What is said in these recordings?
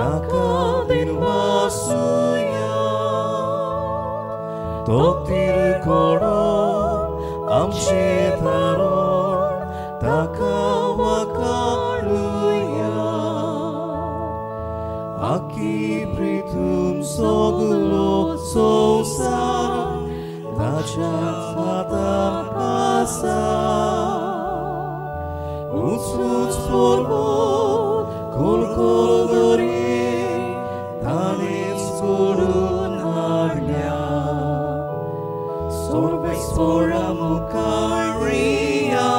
ताका दिनवासूया 도티를 걸어 암시 다론 다카와 갈루야 아키 브리툼 속으로 솟아 다자사다 아사 우스우스 포르 골골거리 다닌 소른 하랴 Sorvexora mukaria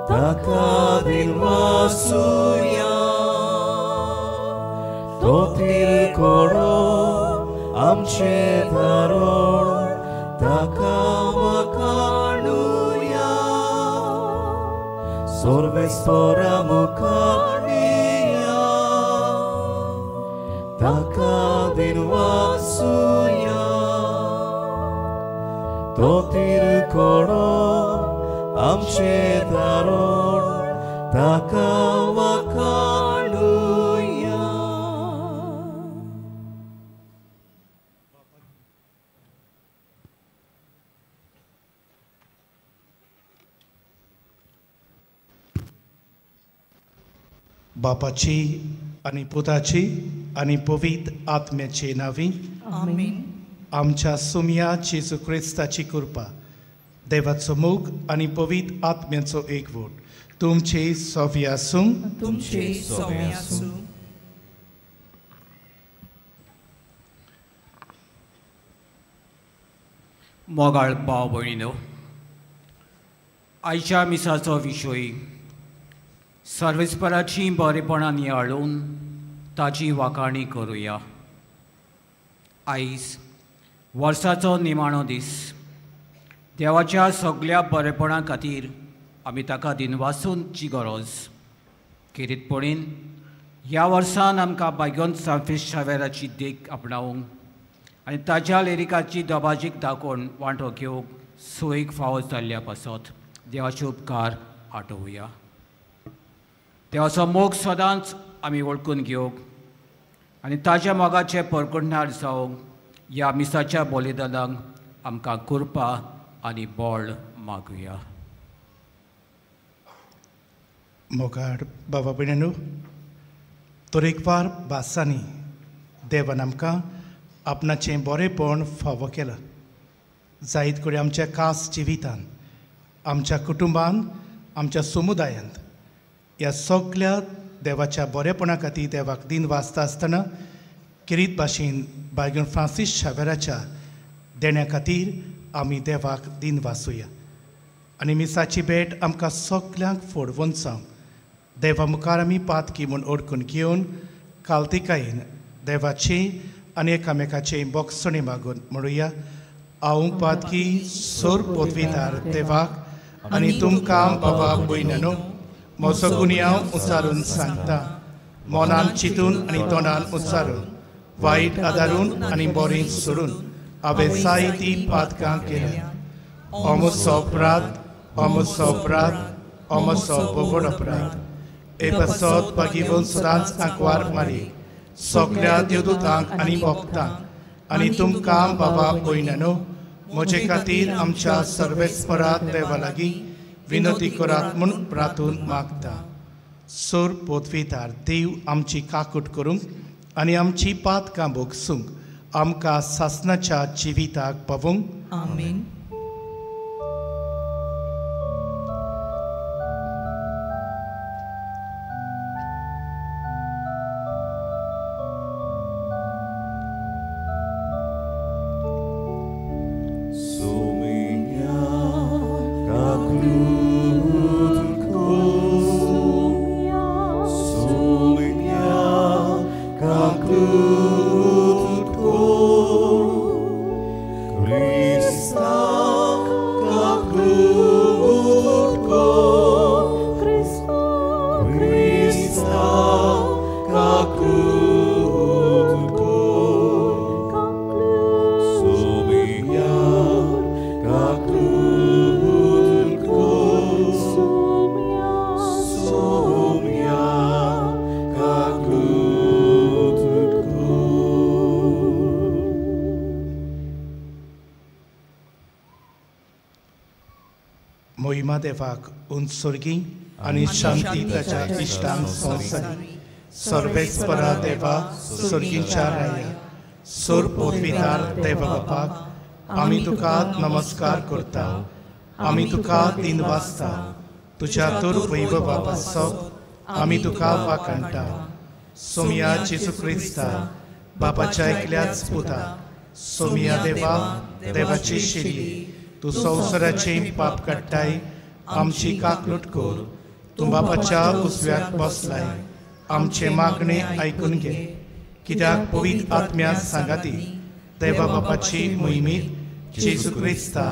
takadin masuya Totir koro amche daror takawakanuya Sorvexora mukaria takadin masuya 도티를 걸어 암시 다론 다카와 갈루야 बापाची आणि पुताची आणि पवित्र आत्म्याचे नावी आमीन. आमच्या सुम्या जेजू ख्रिस्ताची कृपा देवाचो मोग आणि पवित्र आत्म्याचो एकवट तुमचे सव्य आसूं तुमचे सव्य आसूं. मोगाळ भाव भयणीनो, आयच्या मिसाचो विशय सर्वेस्पराची बरेपणां नियाळून ताची वाखाणी करुया. आयज वर्साचो निमाणो दीस. देवाच्या सगळ्या बरेपणा खातीर आमी ताका दिनवासूंची गरज. खेरीतपणीन ह्या वर्सान आमकां बागोन सांफेस शावेराची देख आपणावंक आनी ताच्या लिरिकाची दबाजीक दाखोवन वांटो घेवंक सोयीक फावो जाल्ल्या पासत देवाचे उपकार आठवुया. देवाचो मोग सदांच आमी वळखून घेवंक आनी ताच्या मोगाचे परकुणणार जावंक ह्या मिसाच्या बलिदानाक आमकां कृपा आनी बळ मागुया. मोगाड बाबा भयणीनो, तरेकवार भासांनी देवान आमकां आपणाचें बरेपण फावो केलां. जायत कडेन आमच्या खास जिवितांत, आमच्या कुटुंबांत, आमच्या समुदायांत ह्या सगळ्या देवाच्या बरेपणा खातीर देवाक दिन वाचता आसतना किरीत भाशेन बायगन फ्रांसीस शावेराच्या देण्या खातीर आमी देवाक दिन वाचुया. आनी मिसाची भेट आमकां सगल्यांक फोडवून सांग देवा मुखार आमी पातकी म्हूण ओळखून घेवन कालतिकायेन देवाची आनी एकामेकाचे बोगसणी मागून म्हणुया. हांव पातकी सोर पोतविदार देवाक आनी तुमकां बाबा भयणीनो म्हजो गुन्यांव उचारून सांगता. मोनान चिंतून आनी तोंडान उचारून वायट आदारून आनी बरें सोडून हांवें जायतीं पातकां केल्यां. हो म्हजो अपराध, हो म्हजो अपराध, हो म्हजो बोबड अपराध. हे पासत बागीवन सदांच आंकवार मारी सगळ्या देवदूतांक आनी भक्तांक आनी तुमकां बाबा भयणीनो म्हजे खातीर आमच्या सर्वेस्परात देवा लागीं विनंती करात म्हूण प्रार्थून मागता. सोर पोतविदार देव आमची काकूट करूंक आनी आमची पातकां भोगसूंक आमकां सासणाच्या जिविताक पावूंक. आमीन. Christ मोहिमा देवाक उंच सुर्गी आनी शांती ताच्या इश्टांक संवसारी सर्वेस्परा देवा सुर्गींच्या राया सोर पोटविदार देवा बापाक आमी तुका नमस्कार करता आमी तुका दिनवासता तुज्या तोर वैभवा पासप आमी तुका वाखाणटा सोमिया जेजू क्रिस्ता बापाच्या एकल्याच पुता सोमिया देवा देवाची शिरी तू संवसाराचे पाप काडटाय आमची काकलूट कर तूं बापाच्या उजव्याक बसलाय आमचे मागणे आयकून घे कित्याक पवित्र आत्म्या सांगाती देवा बापाची मोहिमेत जेजू क्रिस्ता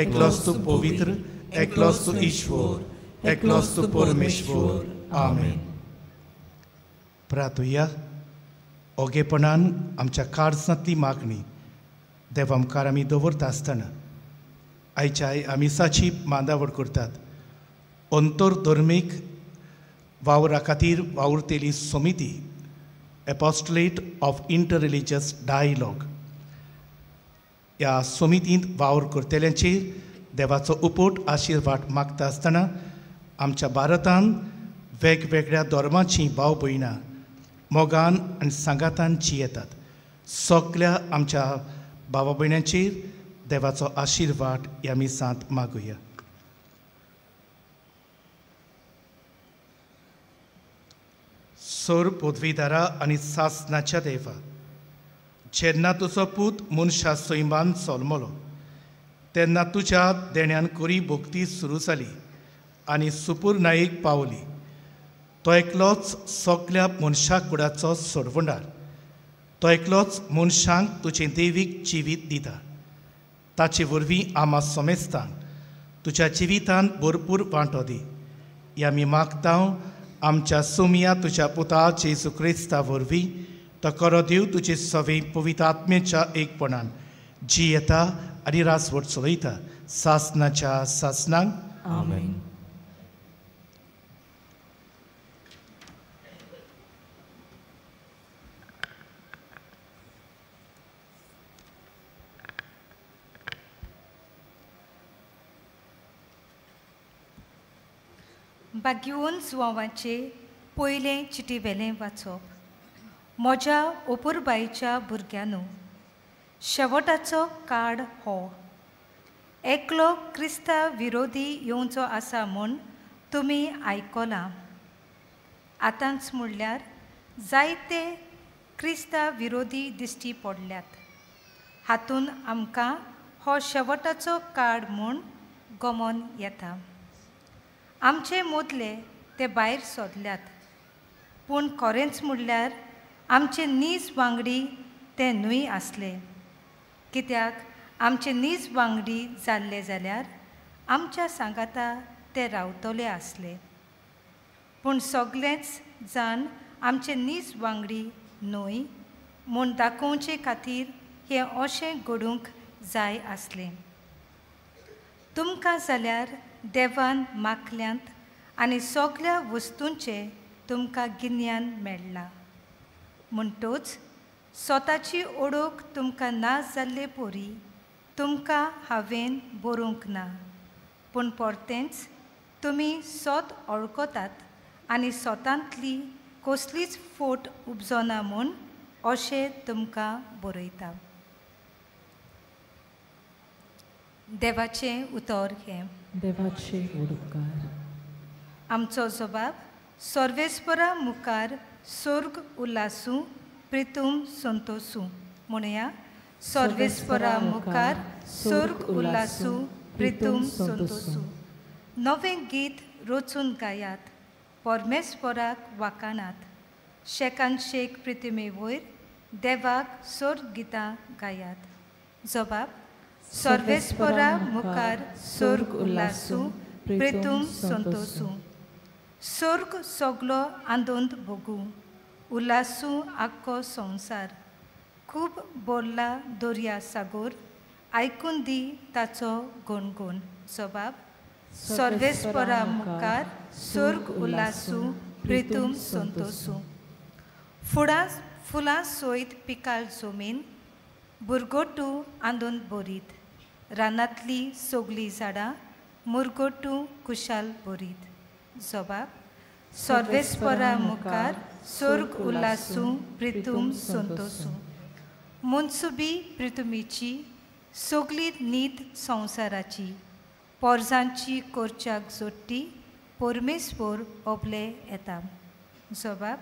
एकलोच तूं पवित्र एकलोच तूं ईश्वर एकलोच तूं परमेश्वर आमेन. प्रार्थुया. ओगेपणान आमच्या काळजांतली मागणी देवा मुखार आमी दवरता आसतना आयच्या आमिसाची मांदावळ करतात. अंतर धर्मीक वावरा खातीर वावुरतेली समिती एपोस्टोलेट ऑफ इंटर रिलिजियस डायलॉग ह्या समितींत वावर करतल्यांचेर देवाचो उपोट आशिर्वाद मागता आसतना आमच्या भारतांत वेगवेगळ्या धर्माचीं भाव भयणां मोगान आनी सांगातान जियेतात. सगळ्या आमच्या भावा भयणांचेर देवाचो आशिर्वाद ह्या मिसांत मागुया. सोर पदवीदारा आनी सासनाच्या देवा जेन्ना तुजो पूत मनशा सैमान चलमलो तेन्ना तुज्या देण्यान करी भक्ती सुरू जाली आनी सुपूर नायक पावली. तो एकलोच सगळ्या मनशा कुडाचो सोडवंडार. तो एकलोच मनशांक तुजें देवीक जिवीत दिता. ताचे वरवीं आमा समेस्तांक तुज्या जिवितांत भरपूर वांटो दी. ह्या आमी मागता आमच्या सोमिया तुज्या पुता जेजू क्रिस्ता वरवीं तो करो देव तुजे सवे पवित्र आत्मेच्या एकपणान जियेता आनी रासवट चलयता सासनाच्या सासनांक. आमेन. भाग्यवन सुवांवाचे पयलें चिटीवेलें वाचप. म्हज्या ओपुरबाईच्या भुरग्यांनो शेवटाचो काळ हो. एकलो क्रिस्ता विरोधी येवचो आसा म्हूण तुमी आयकलां. आतांच म्हणल्यार जायते क्रिस्ता विरोधी दिश्टी पडल्यात. हातून आमकां हो शेवटाचो काळ म्हूण गमन येता. आमचे मोदले ते भायर सोदल्यात पूण खरेंच म्हणल्यार आमचे नीज वांगडी ते न्हय आसले. कित्याक आमचे नीज वांगडी जाल्ले जाल्यार आमच्या सांगाता ते रावतले आसले. पूण सगळेच जाण आमचे नीज वांगडी न्हय म्हूण दाखोवचे खातीर हें अशें घडूंक जाय आसलें. तुमकां जाल्यार देवान मागल्यांत आनी सगळ्या वस्तूंचे तुमकां गिन्यान मेळ्ळां. म्हणटूच स्वताची ओळख तुमकां ना जाल्ले पोरी तुमकां हांवें बरोवंक ना. पूण परतेंच तुमी स्वत वळखतात आनी स्वतांतली कसलीच फोट उपजना म्हूण अशें तुमकां बरयता. देवाचें उतर हें. देवाचे उपकार. आमचो जबाब सर्वेस्परा मुखार स्वर्ग उल्लासूं प्रितूम संतोसूं म्हणया. सर्वेस्परा मुखार स्वर्ग उल्लासूं प्रितूम संतोसूं. नवें गीत रचून गायात परमेस्पराक वाखाणात. शेकान शेक प्रितिमे वयर देवाक स्वर्ग गितां गायात. जबाब सर्वेस्परा मुखार स्वर्ग उल्लासूं प्रितूम संतोसूं. स्वर्ग सगलो आंदोंत भोगू उल्लासूं आख्खो संवसार. खूब बोरला दर्या सागोर आयकून दी ताचो गुणगुण. जबाब सर्वेस्परा मुखार स्वर्ग उल्लासूं प्रितूम संतोसूं. फुलां सोयत पिकाळ जमीन बुरगोटू आंदोंत बोरीत. रानांतली सगळीं झाडां मुरगोटू कुशाल बोरीत. जबाब सर्वेस्परा मुखार सोर्ग उल्लासूं प्रितूम संतोसूं. मुनसुबी प्रितुमीची सगली न्हीद संवसाराची पोरजांची कोरच्याक जोडटी परमेस्पोर ओबले येता. जबाब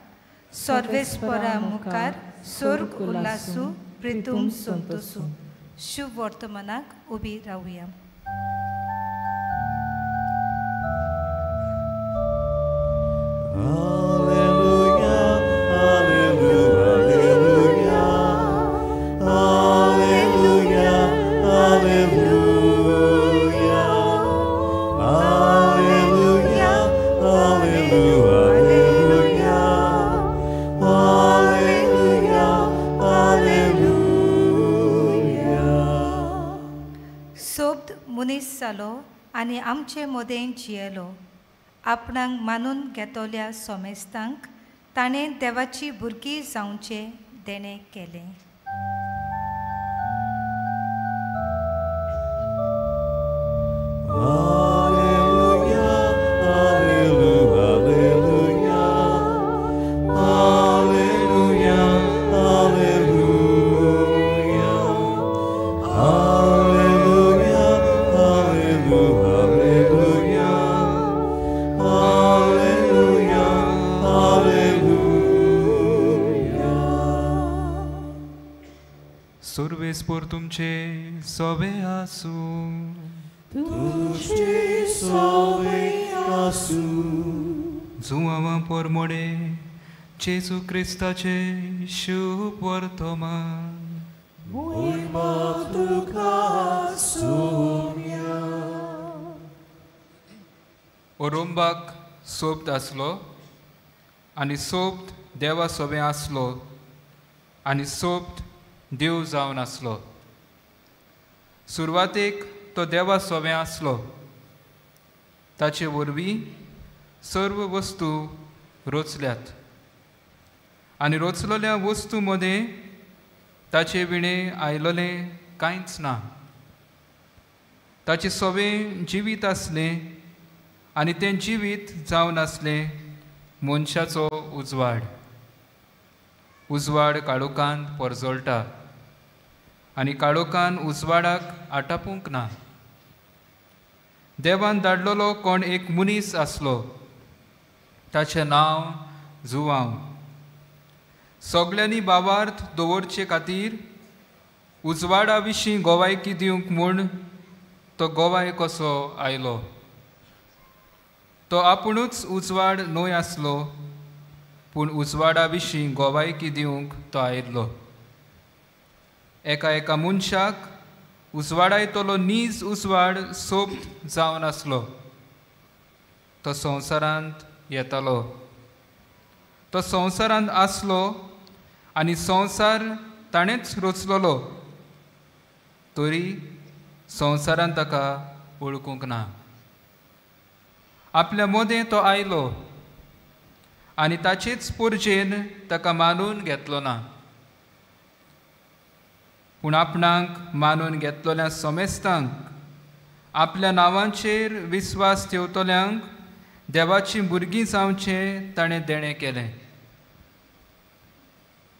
सर्वेस्परा मुखार सोर्ग उल्लासूं प्रितूम संतोसूं. शुभ वर्तमानाक उबी रावया. जालो आनी आमचे मोदें जियेलो. आपणाक मानून घेतोल्या सोमेस्तांक ताणें देवाची भुरगीं जावचें देणें केलें. सर्वेस्पोर तुमचे सोबे आसूं. तुझे सोबे आसूं. जुवां पोरमोडे जेजू क्रिस्ताचे शुभ वर्तमान. मोहिमा तुका सोम्या. ओरोंबाक सोबत आसलो आनी सोबत देवा सोबे आसलो आनी सोबत देव जावन आसलो. सुरवातेक तो देवा सोबे आसलो. ताचे वरवीं सर्व वस्तू रोचल्यात आनी रोचलोल्या वस्तू मदें ताचे विणें आयलोलें कांयच ना. ताचे सोबें जिवीत आसलें आनी तें जिवीत जावन आसलें मनशाचो उजवाड. उजवाड काळोखांत परजळटा आनी काळोखान उजवाडाक आटापूंक ना. देवान धाडलोलो कोण एक मनीस आसलो. ताचें नांव जुवांव. सगल्यांनी भावार्थ दवरचे खातीर उजवाडा विशीं गोवायकी दिवंक म्हूण तो गोवाय कसो आयलो. तो आपुणूच उजवाड न्हय आसलो पूण उजवाडा विशीं गोवायकी दिवंक तो आयिल्लो. एका मनशाक उजवाडायतलो नीज उजवाड सोबत जावन आसलो. तो संवसारांत येतालो. तो संवसारांत आसलो आनी संवसार ताणेंच रचलोलो. तरी संवसारान ताका वळखूंक ना. आपल्या मोदें तो आयलो आनी ताचेच पोरजेन ताका मानून घेतलो ना. पूण आपणाक मानून घेतलोल्या सोमेस्तांक आपल्या नांवांचेर विस्वास ठेवतल्यांक देवाची भुरगीं जावचें ताणें देणें केलें.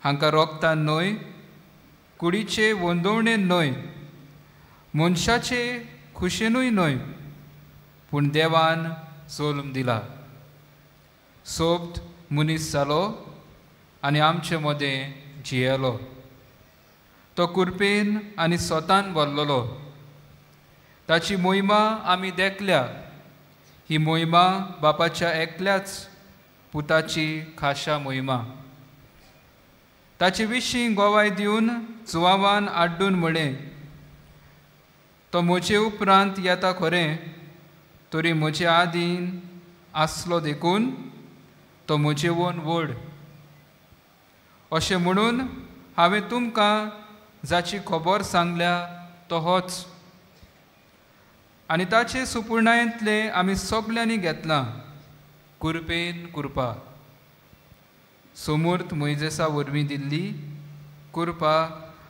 हांकां रोगतान न्हय, कुडीचे वंदवणेन न्हय, मनशाचे खुशेनूय न्हय, पूण देवान जल्म दिला. सोबत मनीस जालो आनी आमचे मदें जियेलो. तो कुरपेन आनी स्वतान भरलोलो. ताची मोहिमा आमी देखल्या. ही मोहिमा बापाच्या एकल्याच पुताची खाशा मोहिमा. ताचे विशीं गोवाय दिवन जुवांवान आड्डून म्हळें, तो म्हजे उपरांत येता खरें, तरी म्हजे आदीन आसलो देखून तो म्हजेवन व्हड. अशें म्हणून हांवें तुमकां जाची खबर सांगल्या तो होच. आनी ताचे सुपूर्णायेंतले आमी सगल्यांनी घेतलां कुरपेन कुरपा. समूर्त मोइजेसा वरवीं दिल्ली कुरपा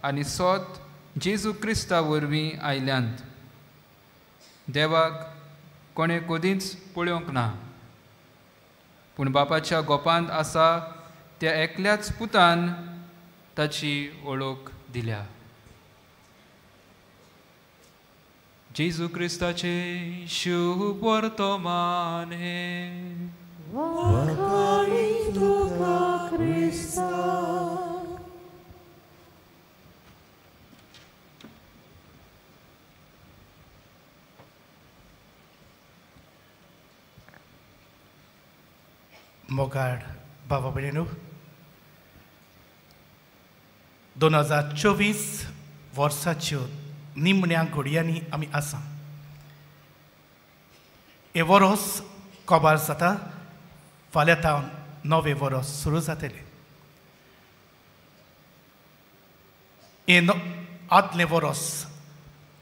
आनी सोत जेजू क्रिस्ता वरवीं आयल्यांत. देवाक कोणे कधीच पळोवंक ना, पूण बापाच्या गोपांत आसा त्या एकल्याच पुतान ताची वळख दिल्या. जेजू क्रिस्ताचे शुभ वर्तमान हे. मोगाड बाबा भयणींनो, 2024 वर्साच्यो निमण्या घडयांनी आमी आसा. हे वरोस कोबार जाता, फाल्यां तावन नवें वरोस सुरू जातलें. हे आदलें वरोस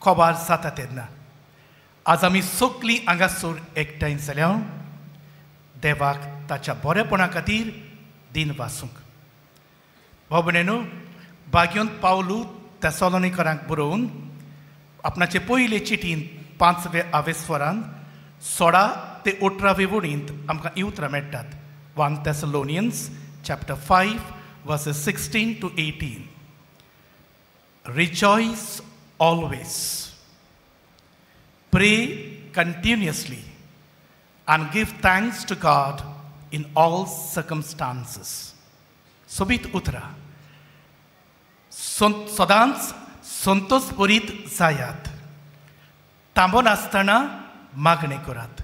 कोबार जाता तेन्ना आज आमी सगळीं हांगासर एकठांय जाल्या देवाक ताच्या बरेपणा खातीर दिन वासूंक. भाव भयणींनो, भाग्योन पावलू तेसलोनिकरांक बरोवन आपणाचे पयले चिटीन 5वें आवेस्वरान 16 ते 18 वडींत आमकां ही उतरां मेळटात. 1 Thessalonians chapter 5 verses 16 to 18. Rejoice always, pray continuously, and give thanks to God in all circumstances. सोबीत उतरा. सदांच संतोष बरीत जायात, थांबोन आसतना मागणे करात,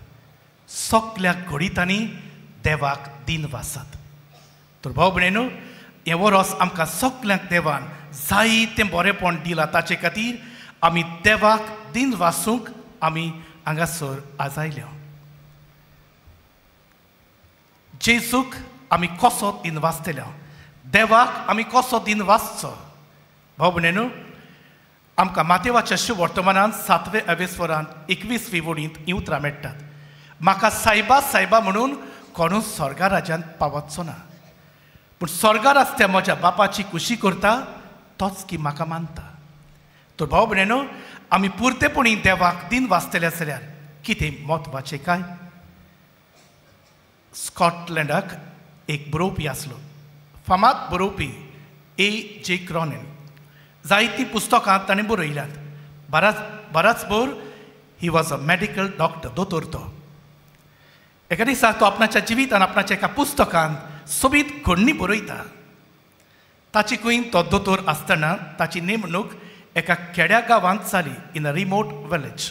सगल्या घडीतांनी देवाक दिन वासात. तर भाव भयणींनो, हे वरोस आमकां सगल्यांक देवान जायतें बरेपण दिलां. ताचे खातीर आमी देवाक दिन वासूंक आमी हांगासर आजायल्या. जेजूक आमी कसो दिन वाचतल्या, देवाक आमी कसो दिन वाचचो. भाव भयणींनो, आमकां मातेवाच्या शुभ वर्तमानांत 7वें आवेस्वरान 21वी वडींत ही उतरां मेळटात. म्हाका सायबा सायबा म्हणून कोणूच स्वर्गा राज्यांत पावचो ना, पूण स्वर्गार आसत्या म्हज्या बापाची खुशी करता तोच की म्हाका मानता. तर भाव भयणींनो, आमी पुर्तेपणी देवाक दिन वाचतले जाल्यार कितें म्हत्वाचें काय? स्कॉटलंडाक एक बरोवपी आसलो, फामाद बरोवपी A.J. क्रॉनिन. जायतीं पुस्तकां ताणें बरयल्यात. बराचभर he was a medical doctor, दोतोर तो. एका दिसा तो आपणाच्या जिवितान आपणाच्या एका पुस्तकांत सोबीत घडणी बरयता. ताची कुयन तो दोतोर आसतना ताची नेमणूक एका खेड्या गांवांत जाली, इन अ रिमोट विलेज.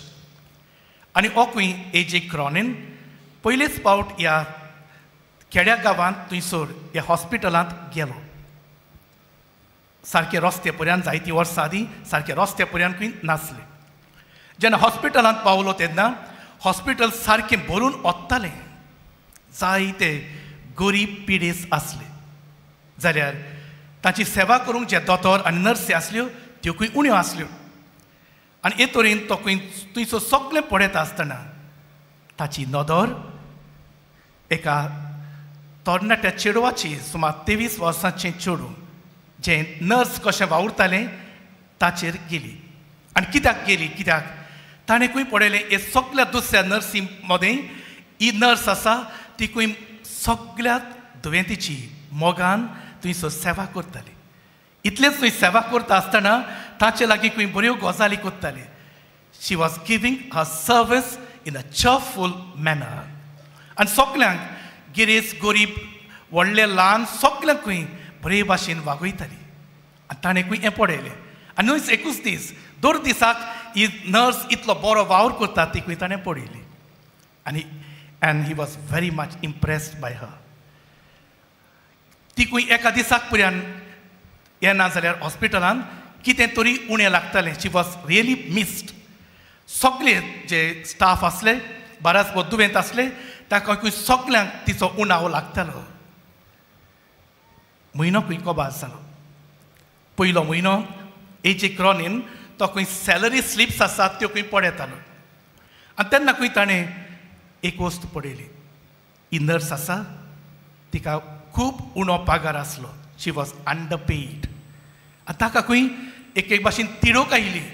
आनी हो कुयन A.J. क्रॉनिन पयलेच फावट ह्या खेड्या गांवांत थंयसर ह्या हॉस्पिटलांत गेलो. सारके रस्ते पर्यंत जायतीं वर्सां आदीं सारके रस्ते पर्यंत खंय नासले. जेन्ना हॉस्पिटलांत पावलो तेन्ना हॉस्पिटल सारकें भरून ओत्तालें. जायते गरीब पिडेस आसले, जाल्यार ताची सेवा करूंक जे दोतोर आनी नर्सी आसल्यो त्यो खंय उण्यो आसल्यो. आनी हे तरेन तो खंय थंयसर सगळें पळयत आसतना ताची नदर एका तरणाट्या चेडवाची, सुमार 23 वर्सांचें चेडूं, जें नर्स कशें वावुरतालें ताचेर गेली. आनी कित्याक गेली? कित्याक ताणें खंय पळयलें हे सगळ्या दुसऱ्या नर्सी मदें ही नर्स आसा ती खंय सगळ्या दुयेंतीची मोगान थंयसर सेवा करताली. इतलेंच थंय सेवा करता आसतना ताचे लागीं खंय बऱ्यो गजाली करताली. She was giving her service in a cheerful manner. आनी सगल्यांक गिरेस्त गरीब व्हडले ल्हान सगल्यांक खंय बरे भाशेन वागयताली. आनी ताणें खंय हें पळयलें. आनी न्हय एकूच दीस, दर दिसाक ही नर्स इतलो बरो वावर करता ती खंय ताणें पळयली. आनी he was very much impressed by हर. ती खंय एका दिसाक पर्यंत येना जाल्यार हॉस्पिटलांत कितें तरी उणें लागतालें. शी वॉज रियली मिस्ड. सगळे जे स्टाफ आसले, बराच भर दुयेंत आसले, ताका खंय सगल्यांक तिचो उणाव लागतालो. म्हयनो खंय कोबार जालो. पयलो म्हयनो A.J. क्रॉनिन तो खंय सॅलरी स्लिप्स आसात त्यो खंय पळयतालो. आनी तेन्ना खंय ताणें एक वस्त पळयली. ही नर्स आसा तिका खूब उणो पगार आसलो. शी वॉज अंडरपेड. आनी ताका खंय एक भाशेन तिडोक आयली.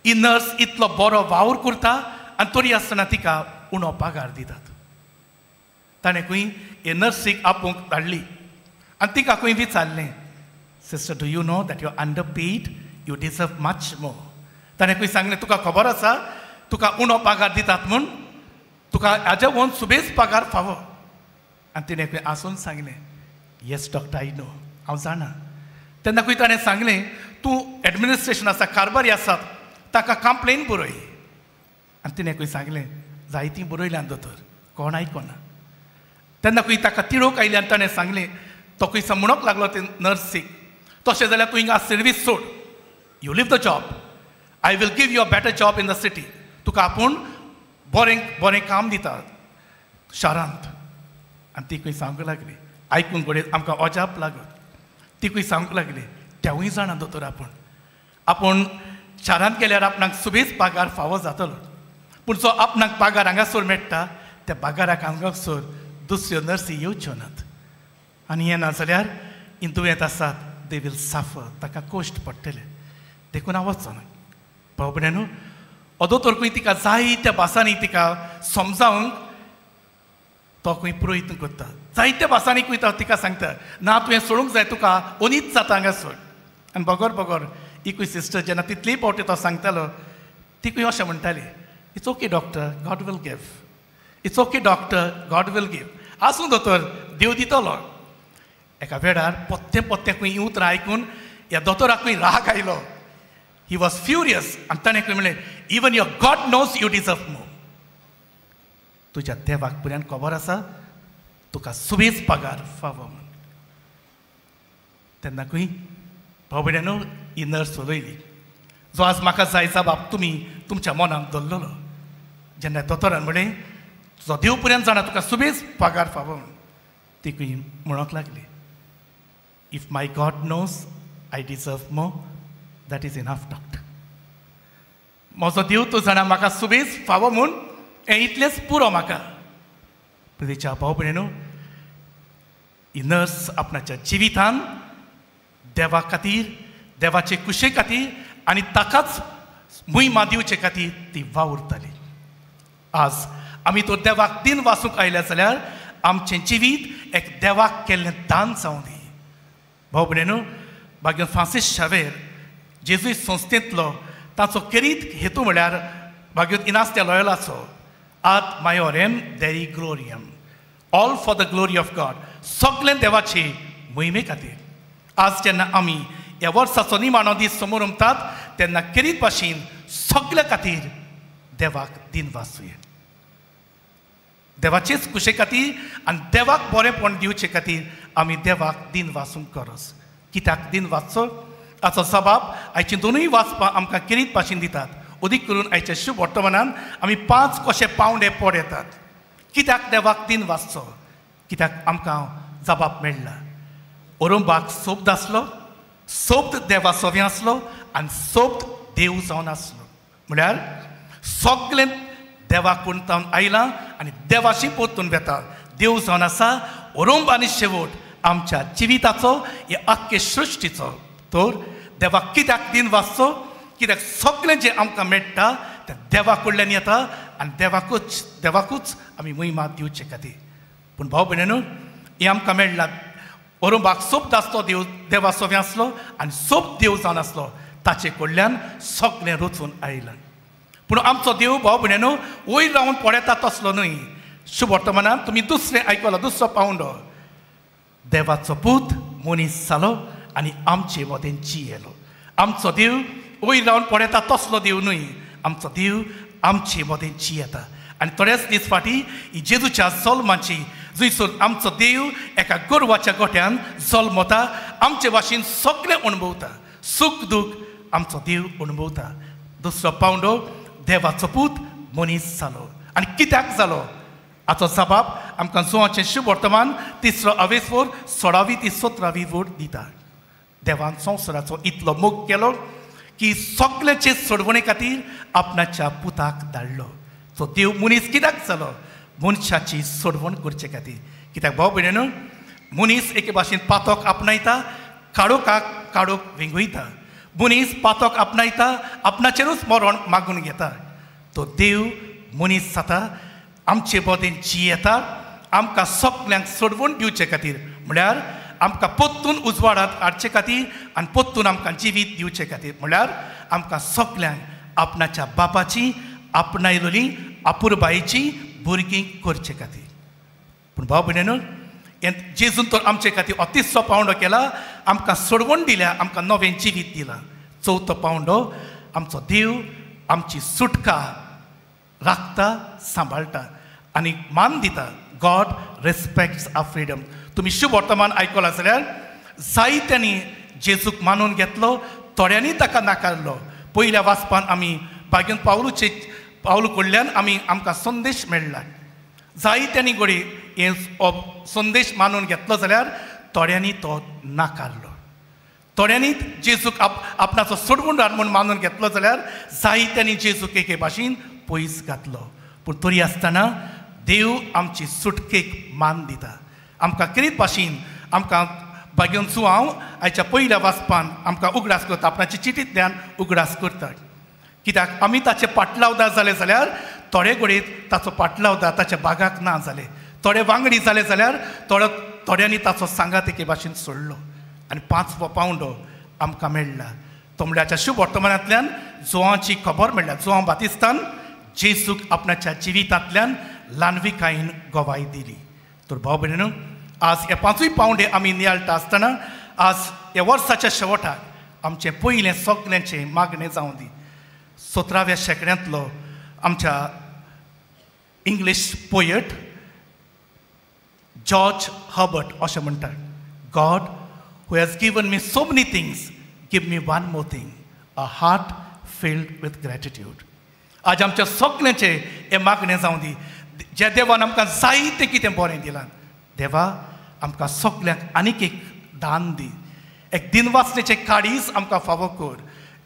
ही नर्स इतलो बरो वावर करता आनी तरी आसतना तिका उणो पगार दितात. ताणें खंय हे नर्सीक आपूंक धाडली आनी तिका खंय विचारलें, sister do you know that you under paid, you deserve much more. ताणें खंय सांगलें, तुका खबर आसा तुका उणो पगार दितात म्हूण, तुका हाज्या वोन सुबेज पगार फावो. आनी तिणें खंय आसून सांगलें, येस डॉक्टर आय नो, हांव जाणा. तेन्ना खंय ताणें सांगलें, तूं एडमिनिस्ट्रेशन आसा, कारभारी आसात, ताका कंप्लेन बरय. आनी तिणें खंय सांगलें, जायतीं बरयल्यान दोतोर, कोण आयकोना. तेन्ना खंय ताका तिडोक आयली आनी ताणें सांगलें, तो खंय म्हणूंक लागलो ते नर्सीक, तशें जाल्यार तूं हिंगा सर्वीस सोड, you leave the job, I will give you a better job in the city. तुका आपूण बरें काम दिता शारांत. आनी ती खंय सांगूंक लागली, आयकून घडये आमकां अजाप लागत. ती खंय सांगूंक लागली, तेवूय जाणा दोतोर आपूण शारांत गेल्यार आपणाक सुबेज पगार फावो जातलो, पूण जो आपणाक पगार हांगासर मेळटा त्या पगाराक हांगासर दुसऱ्यो नर्सी येवच्यो नात. आनी हें ना जाल्यार ही दुयेंत आसात, दे वील सफर, ताका कोश्ट पडटले, देखून हांव वचना. भाव भयणीनो, हो दोतोर खंय तिका जायत्या भासांनी तिका समजावंक तो खंय प्रयत्न करता. जायत्या भासांनी खंय तिका सांगता, ना तुवें सोडूंक जाय, तुका अनीत जाता हांगासर. आनी बगोर ही खंय सिस्टर जेन्ना तितलेय फावटी तो सांगतालो, ती खंय अशें म्हणटाली, it's okay doctor, God will give, it's okay doctor, God will give. आसूं दोतोर, देव दितलो. एका वेळार पोत्ते खंय उतरां आयकून ह्या दोतोराक खंय राग आयलो. ही वॉज फ्युरियस आनी ताणें खंय म्हणलें, even your God knows you deserve more. तुज्या देवाक पर्यंत खबर आसा तुका सुबेज पगार फावो म्हूण. तेन्ना खंय भाव भयणीनो, ही नर्स उलयली, जो आज म्हाका जाय जबाब तुमी तुमच्या मनाक दवरलेलो. जेन्ना दोतोरान म्हणलें, जो देव पर्यंत जाणा तुका सुबेज पगार फावो म्हूण, ती खंय म्हणूंक लागली, if my God knows I deserve more, that is enough doctor. म्हजो देव तूं जाणा म्हाका सुबेज फावो म्हूण, हें इतलेंच पुरो म्हाका. प्रितीच्या भाव भयणीनो, ही नर्स आपणाच्या जिवितान देवा खातीर, देवाचे कुशे खातीर आनी ताकाच मोहिमा दिवचे खातीर ती वावुरताली. आज आमी तो देवाक दिन वाचूंक आयले जाल्यार आमचें जिवीत एक देवाक केल्लें दान जावं दी. भाव भयणीनो, भाग्य फ्रांसीस शावेर जेजूय संस्थेंतलो ताचो केरीत हेतू म्हळ्यार भाग्योत इनास्त्या लॉयलाचो आत मायोरेम देरी ग्लोरियम, all for the glory of God, सगळें देवाचे मोहिमे खातीर. आज जेन्ना आमी ह्या वर्साचो निमाणो दीस समोर उमतात तेन्ना केरीत भाशेन सगळ्या खातीर देवाक दिन वाचूया. देवाचेच कुशे खातीर आनी देवाक बरेंपण दिवचे खातीर आमी देवाक दिन वाचूंक गरज. कित्याक दिन वाचचो हाचो जबाब आयची दोनूय वाचपां आमकां केरीत भाशेन दितात. अदीक करून आयच्या शुभ वर्तमानान आमी 5 कशे पावंडे पड येतात. कित्याक देवाक दिन वाचचो? कित्याक आमकां जबाब मेळ्ळा. ओरोंबाक सोबत आसलो, सोबत देवा सोबी आसलो आनी सोबत देव जावन आसलो. म्हळ्यार सगळें देवाक परतावन आयलां आनी देवाशी परतून वेता. देव जावन आसा ओरोंब आनी शेवट आमच्या जिविताचो, हे आख्खे सृश्टीचो. तर देवाक कित्याक दिन वाचचो? कित्याक सगळें जें आमकां मेळटा तें देवा कडल्यान येता आनी देवाकूच आमी मोहिमा दिवचे खातीर. पूण भाव भयणीनो, हें आमकां मेळ्ळां. ओरोंबाक सोबत आसलो देव, देवा सोबी आसलो आनी सोबत देव जावन आसलो. ताचे कडल्यान सगळें रचून आयलां. पूण आमचो देव भाव भयणीनो वयर रावन पडयता तसलो न्हय. शुभ वर्तमानांत तुमी दुसरें आयकलां, दुसरो पावंडो. देवाचो पूत मनीस जालो आनी आमचे मदें जियेलो. आमचो देव वयर रावन पडयता तसलो देव न्हय. आमचो देव आमचे मदें जियेता. आनी थोडेच दीस फाटीं ही जेजूच्या जल्माची, जंयसर आमचो देव एका गोरवाच्या गोठ्यान जल्मता, आमचे भाशेन सगळें अणभवता. सूख दूख आमचो देव अणभवता. दुसरो पावंडो, देवाचो पूत मनीस जालो. आनी कित्याक जालो हाचो जबाब आमकां जुवाचें शुभ वर्तमान 3 अवेस्वर 16वी ते 17वी वोट दिता. देवान संवसाराचो इतलो मोग केलो की सगळ्याचे सोडवणे खातीर आपणाच्या पुताक धाडलो. तो देव मनीस कित्याक जालो? मनशाची सोडवण करचे खातीर. कित्याक भाव भयणीनो, मनीस एके भाशेन पातोक आपणायता, काडोकाक काडोक विंगुयता. मनीस पातोक आपणायता, आपणाचेरूच मरण मागून घेता. तो देव मनीस जाता आमचे बोदेन जियेता आमकां सगल्यांक सोडवून दिवचे खातीर म्हळ्यार आमकां पोत्तून उजवाडांत हाडचे खातीर आनी पोत्तून आमकां जिवीत दिवचे खातीर म्हळ्यार आमकां सगल्यांक आपणाच्या बापाची आपणायलोली आपुरबायेची भुरगीं करचे खातीर. पूण भाव भयणीनो जेजून तर आमचे खातीर अतिस्सो पावंडो केला आमकां सोडवून दिल्या आमकां नवें जिवीत दिलां. चवथो पावंडो आमचो देव आमची सुटका राखता सांबाळटा आनी मान दिता. गॉड रेस्पेक्ट्स आवर फ्रीडम. तुमी शुभ वर्तमान आयकलां जाल्यार जायत्यांनी जेजूक मानून घेतलो थोड्यांनी ताका नाकारलो. पयल्या वाचपान आमी भाग्यन पावलू कडल्यान आमकां संदेश मेळ्ळा. जायत्यांनी घोडी हे संदेश मानून घेतलो जाल्यार थोड्यांनी तो नाकारलो. थोड्यांनी जेजूक आपणाचो सोडवून हाड म्हूण मानून घेतलो जाल्यार जायत्यांनी जेजूक एके भाशेन पयस घातलो. पूण तरी आसतना देव आमची सुटकेक मान दिता. आमकां कितें भाशेन आमकां भाग्यन हांव आयच्या पयल्या वाचपान आमकां उगडास करता आपणाची चिठींतल्यान उगडास करता. कित्याक आमी ताचे पाटलावदार जाले जाल्यार थोडे घडयेंत ताचो पाटलावदार ताच्या बागाक ना जाले. थोडे वांगडी जाले जाल्यार थोड्यांनी ताचो सांगात एके भाशेन सोडलो. आनी 5वो पावंडो आमकां मेळ्ळा. तो म्हळ्यार शुभ वर्तमानांतल्यान जोआची खबर मेळ्ळ्या. जोआं बातिस्तान जेजूक आपणाच्या जिवितांतल्यान ल्हानविकायेन गोवाय दिली. तर भाव भयणीनो आज हे 5य पावंडे आमी नियाळटा आसतना आज ह्या वर्साच्या शेवटाक आमचें पयलें सगल्यांचें मागणें जावं दी. 17व्या शेंकड्यांतलो आमच्या इंग्लीश पोयट जॉर्ज हर्बर्ट अशें म्हणटात, God who has given me so many things give me one more thing, a heart filled with gratitude. आज आमच्या सगल्यांचें हें मागणें जावं दी. ज्या देवान आमकां जायतें कितें बरें दिलां देवा आमकां सगल्यांक आनीक एक दान दी. एक दिनवासणेचें काळीज आमकां फावो कर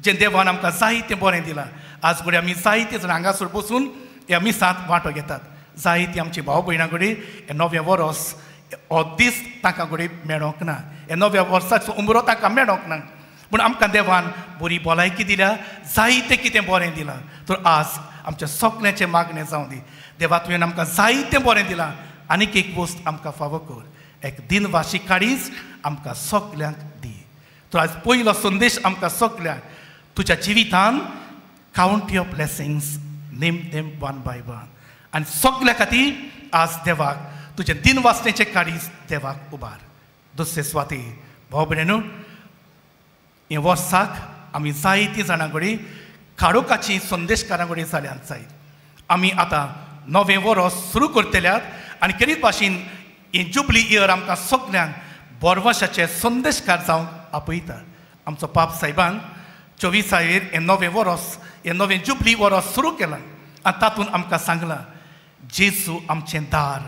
जें देवान आमकां जायतें बरें दिलां. आज घडये आमी जायते जाण हांगासर बसून ह्या मिसांत वांटो घेतात. जायतीं आमची भाव भयणां घडये हें नवें वर्स हो दीस तांकां घडये मेळोंक ना. हें नव्या वर्साचो उमरो तांकां मेळोंक ना. पूण आमकां देवान बरी भलायकी दिल्या जायतें कितें बरें दिलां. तर आज आमच्या सगल्यांचें मागणें जावं दी. देवा तुवें आमकां जायतें बरें दिलां आनीक एक वस्त आमकां फावो कर. एक दिनवाशी काळीज आमकां सगल्यांक दी. तर आज पयलो संदेश आमकां सगल्यांक तुज्या जिवितान count your blessings, name them one by one. आनी सगल्या खातीर आज देवाक तुजें दिनवासणेचें काळीज देवाक उबार. दुसरे स्वाती भाव भयणीनो हे वर्साक आमी जायतीं जाणां घडये काडोकाची संदेशकारां घडये जाल्यांत जायत. आमी आतां नवें वर्स सुरू करतल्यात आनी कितें भाशेन हें जुबली इयर आमकां सगल्यांक बोरवंशाचे संदेशकार जावंक आपयता. आमचो पाप सायबान 24 हें नवें वर्स हें नवें जुबली वर्स सुरू केलां आनी तातूंत आमकां सांगलां जेजू आमचें दार.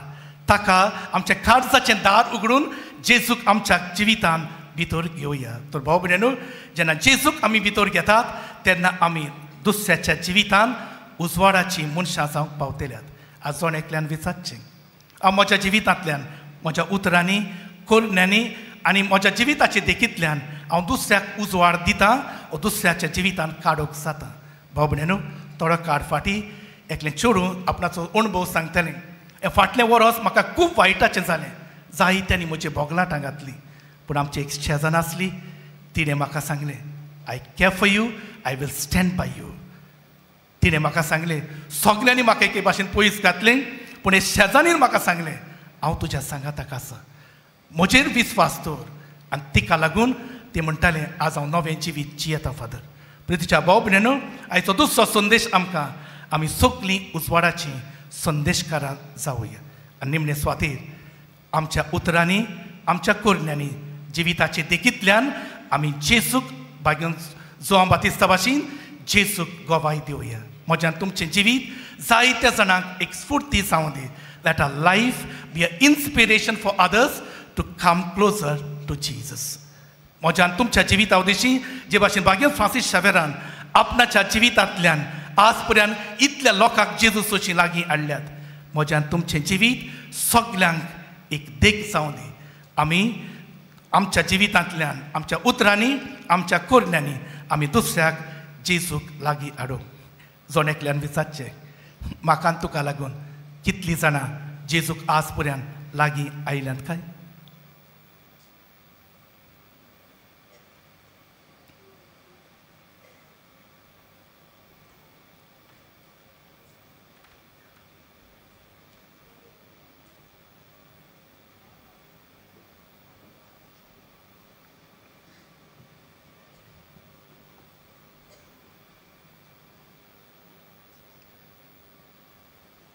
ताका आमचें काळजाचें दार उगडून जेजूक आमच्या जिवितान भितर घेवया. तर भाव भयणीनो जेन्ना जेजूक आमी भितर घेतात तेन्ना आमी दुसऱ्याच्या जिवितान उजवाडाची मनशां जावंक पावतल्यात. आज जोण एकल्यान विचारचें हांव म्हज्या जिवितांतल्यान म्हज्या उतरांनी कोरण्यांनी आनी म्हज्या जिविताचे देखींतल्यान हांव दुसऱ्याक उजवाड दितां वो दुसऱ्याच्या जिवितान काडोंक जाता. भाव भयणीनो थोडो काळ फाटीं एकलें चेडूं आपणाचो अणभव सांगतालें. हें फाटलें वर्स म्हाका खूब वायटाचें जालें. जायत्यांनी म्हजी बोगलाटां घातलीं. पूण आमची एक शेजान आसली तिणें म्हाका सांगलें I care for you, I will stand by you. तिणें म्हाका सांगलें सगल्यांनी म्हाका एके भाशेन पयस घातलें पूण हे शेजानीन म्हाका सांगलें हांव तुज्या सांगाताक आसा, म्हजेर विस्वास दवर. आनी तिका लागून ती म्हणटालें आज हांव नवें जिवीत जियेता फादर. प्रितीच्या भाव भयणीनो आयचो दुसरो संदेश आमकां आमी सगलीं उजवाडाची संदेशकारां जावया. आनी निमणे स्वातेर आमच्या उतरांनी आमच्या कोरण्यांनी जिविताचे देखींतल्यान आमी जेजूक भाग्यन जोआं बातिस्ता भाशेन जेजूक गोवाय दिवया. म्हज्यान तुमचें जिवीत जायत्या जाणांक एक स्फूर्ती जावं दी. Let our life be a inspiration for others to come closer to Jesus. म्हज्यान तुमच्या जिविता उदेशी जे भाशेन भाग्यन फ्रांसीस शावेरान आपणाच्या जिवितांतल्यान आज पर्यंत इतल्या लोकांक जेजूसाची लागीं हाडल्यात. म्हज्यान तुमचें जिवीत सगल्यांक एक देख जावं दी. आमी आमच्या जिवितांतल्यान आमच्या उतरांनी आमच्या कोरण्यांनी आमी दुसऱ्याक जेजूक लागीं हाडूंक. जोण एकल्यान विचारचें म्हाका आनी तुका लागून कितलीं जाणां जेजूक आज पर्यंत लागीं आयल्यांत काय?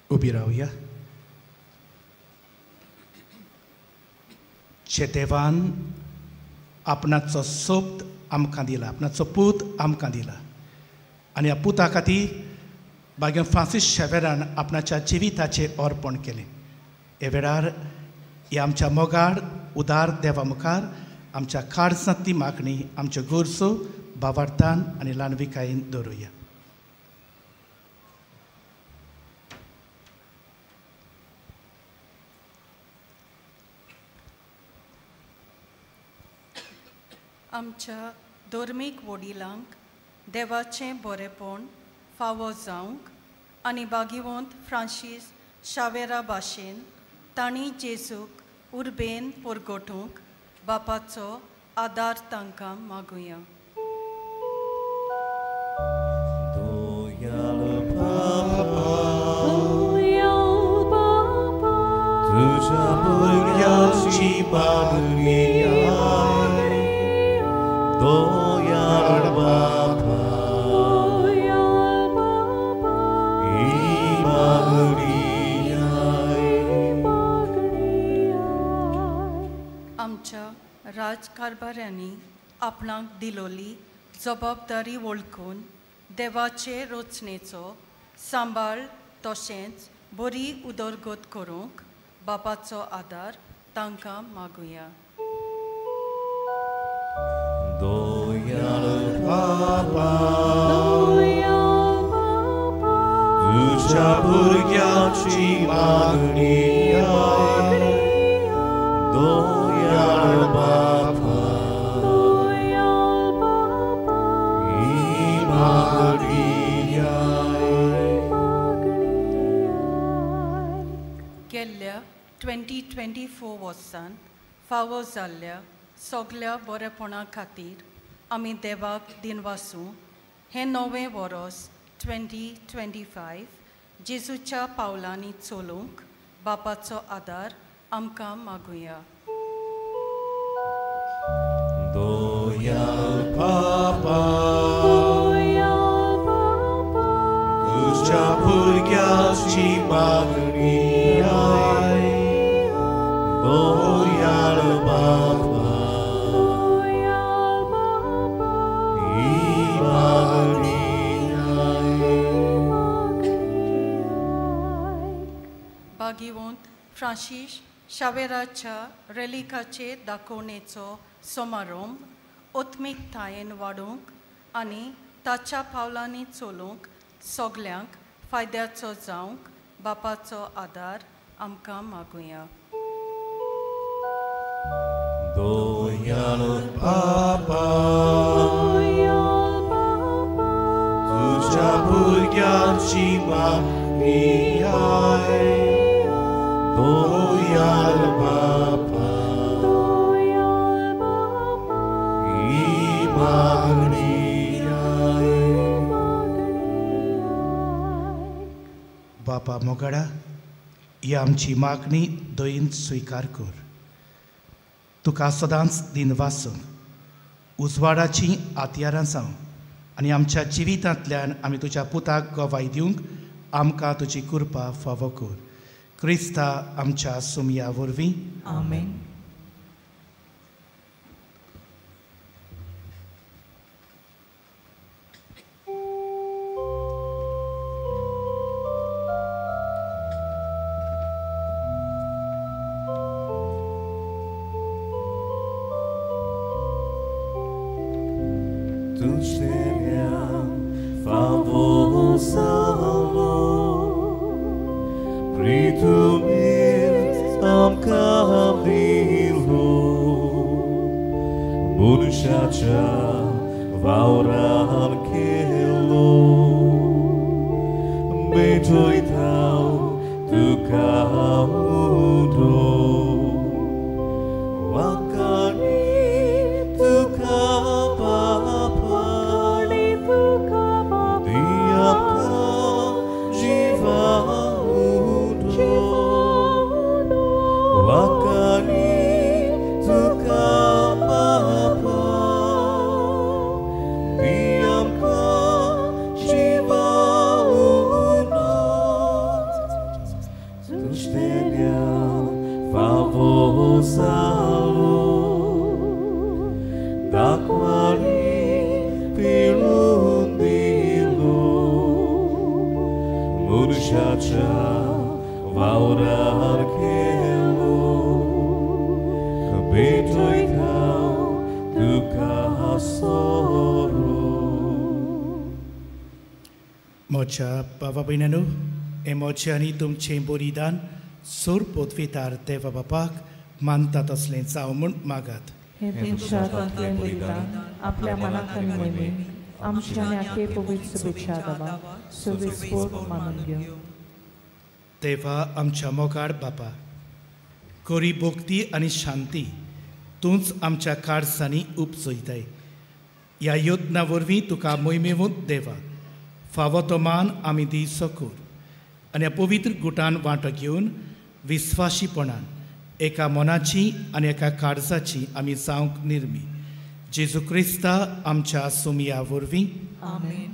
उबी रावया. जे देवान आपणाचो सोबत आमकां दिला, आपणाचो पूत आमकां दिला आनी ह्या पुता खातीर भाग्य फ्रांसीस शेवेरान आपणाच्या जिविताचें अर्पण केलें. हे वेळार ही आमच्या मोगाळ उदार देवा मुखार आमच्या काळजांतली मागणी आमच्यो गोरसो भावार्थान आनी ल्हानविकायेन दवरुया. आमच्या धर्मीक वडिलांक देवाचें बरेपण फावो जावंक आनी भागिवंत फ्रांसीस शावेरा भाशेन तांणी जेजूक उर्बेन परगटूंक बापाचो आदार तांकां मागुया. तुझ्या भुरग्यांची मागणी दोयाळ बापा, ही मागणी आमच्या राजकारभाऱ्यांनी आपणाक दिलोली जबाबदारी वळखून देवाचे रचनेचो सांबाळ तशेंच बरी उदरगत करूंक बापाचो आदार तांकां मागुया. दोयाळ बापा, तुझ्या भुरग्यांची मागणी दोयाळ बापा, ही मागणी गेल्ल्या 2024 वर्सान फावो जाल्ल्या सगळ्या बरेपणा खातीर आमी देवाक दिनवासूं हें नवें वरोस 2025 जेजूच्या पावलांनी चलूंक बापाचो आदार आमकां मागुया. दोयाळ बापा, तुझ्या भुरग्यांची मागणी दोयाळ बापा, ही मागणी भागिवंत फ्रांसीस शावेराच्या रेलिकाचे दाखोवणेचो समारंभ ओत्मीकतायेन वाडूंक आनी ताच्या पावलांनी चलूंक सगल्यांक फायद्याचो जावंक बापाचो आदार आमकां मागुया. दोयाळ बापा, तुझ्या भुरग्यांची मागणी दोयाळ बापा, ही मागणी बापा मोगाडा, ही आमची मागणी दयेन स्विकार कर. तुका सदांच दिनवासूंक उजवाडाची आतयारां जावं आनी आमच्या जिवितांतल्यान आमी तुज्या पुताक गोवाय दिवंक आमकां तुजी कृपा फावो कर. क्रिस्ता आमच्या सुमया वरवीं. आमेन. बेटोयताव तुका उदो वाकानी तुका बापा दियापा jiva udo wakani tuka bapa diamka jiva udo tustelia favosalo dakwari pilundilo Murshacha vaurar kelo Kabetoitau tukahasoro Mocha Baba Binanu, Emochani tum chemboridan, Sur potvitar Deva Bapak, Mantatas len saumun magat. हे दिवसांतले बलिदान आपल्या मनातून नेहमी आमच्या न्याके पवित्र शुभेच्छा दवा सुविस्फोट मानून घेऊ देवा आमच्या मोगाड बापा कोरी भक्ती आणि शांती तूंच आमच्या कारसांनी उपजयताय ह्या यत्ना वरवीं तुका मोहिमेवंत देवा फावो तो मान आमी दी सकोर आनी ह्या पवित्र गुटान वांटो घेवन विस्वाशीपणान एका मनाची आनी एका काळजाची आमी जावंक निर्मी जेजू क्रिस्ता आमच्या सुमिया वरवीं आमेन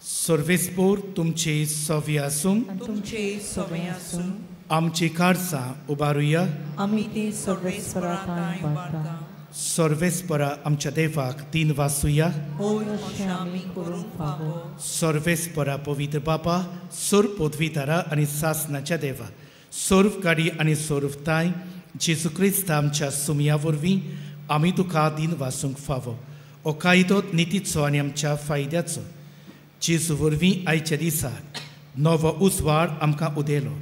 सर्वेस्पोर तुमचे सव्य आसूं तुमचे सवय आसूं आमची काळजां उबारुया आमी ती सर्वेस्पराताय वाडटा सर्वेस्परा आमच्या देवाक तीन वासुया होय अशें आमी करूंक फावो सर्वेस्परा पवित्र बापा सोर पदवीधारा आनी सासनाच्या देवा सोर्व गाडी आनी सोर्वताय जेजू क्रिस्त आमच्या सुमिया वरवीं आमी तुका दिन वासूंक फावो हो कायदो नितीचो आनी आमच्या फायद्याचो जेजू वरवीं आयच्या दिसाक नवो उजवाड आमकां उदेलो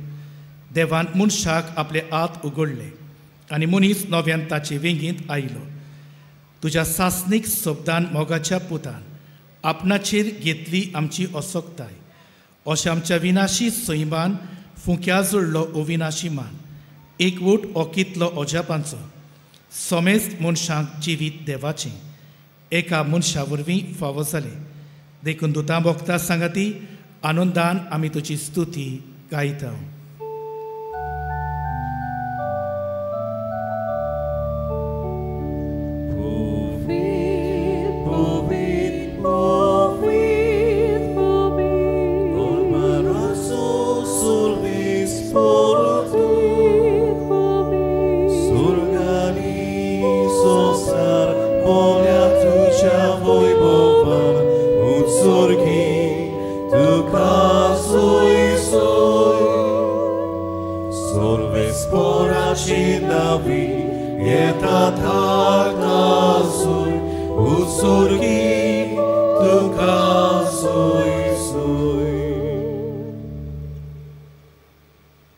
देवान मनशाक आपले हात उगडले आनी मनीस नव्यान ताचे वेंगीत आयलो तुज्या सासनीक शब्दान मोगाच्या पुतान आपणाचेर घेतली आमची असोकताय अशें आमच्या विनाशी सैमान फुंक्या जोडलो अविनाशी मान एकवट हो कितलो अजापांचो समेस्त मनशांक जिवीत देवाचें एका मनशा वरवीं फावो जालें देखून दुतां भोगता सांगाती आनंदान आमी तुजी स्तुती गायता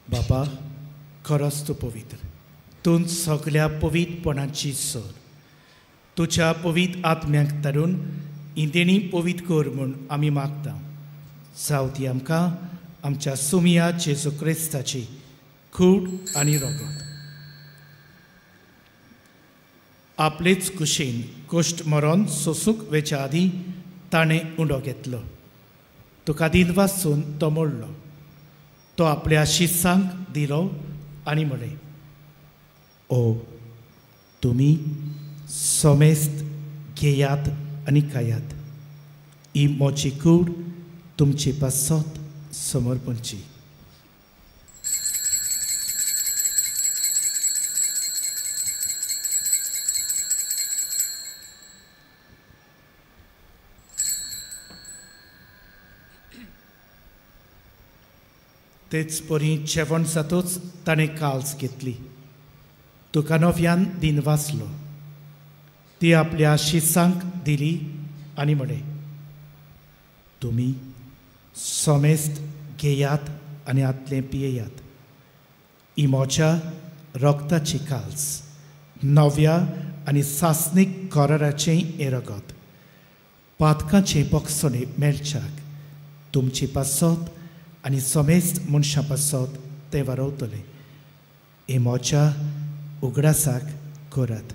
बापा खरोच तूं पवित्र तूं सगळ्या पवित्रपणाची सोर तुज्या पवित्र आत्म्याक तारून इंदेणी पवित्र कर म्हूण आमी मागता जावती आमकां आमच्या सुमिया जेजू क्रिस्ताची खूड आनी रगत आपलेच कुशीन कोश्ट मरोन सोसूंक वेच्या आदीं ताणें उंडो घेतलो तुका दिन वाचून तो मोडलो तो आपल्या शिसांक दिलो आनी म्हळें ओ तुमी समेस्त घेयात आनी खायात ही मोची कूड तुमचे पासत समर्पणची तेच परी जेवण जातूच ताणें काल्स घेतली तुका नव्यान दिन वाचलो ती आपल्या शिसांक दिली आनी म्हळें तुमी समेस्त घेयात आनी आतलें पियेयात ही मोच्या रगताची काल्स नव्या आनी सासनीक कराराचें हें रगत पातकांचें बक्षणे मेळच्याक तुमचे पासत आनी समेस्त मनशां पासत ते वारोवतले हे मोच्या उगडासाक करात.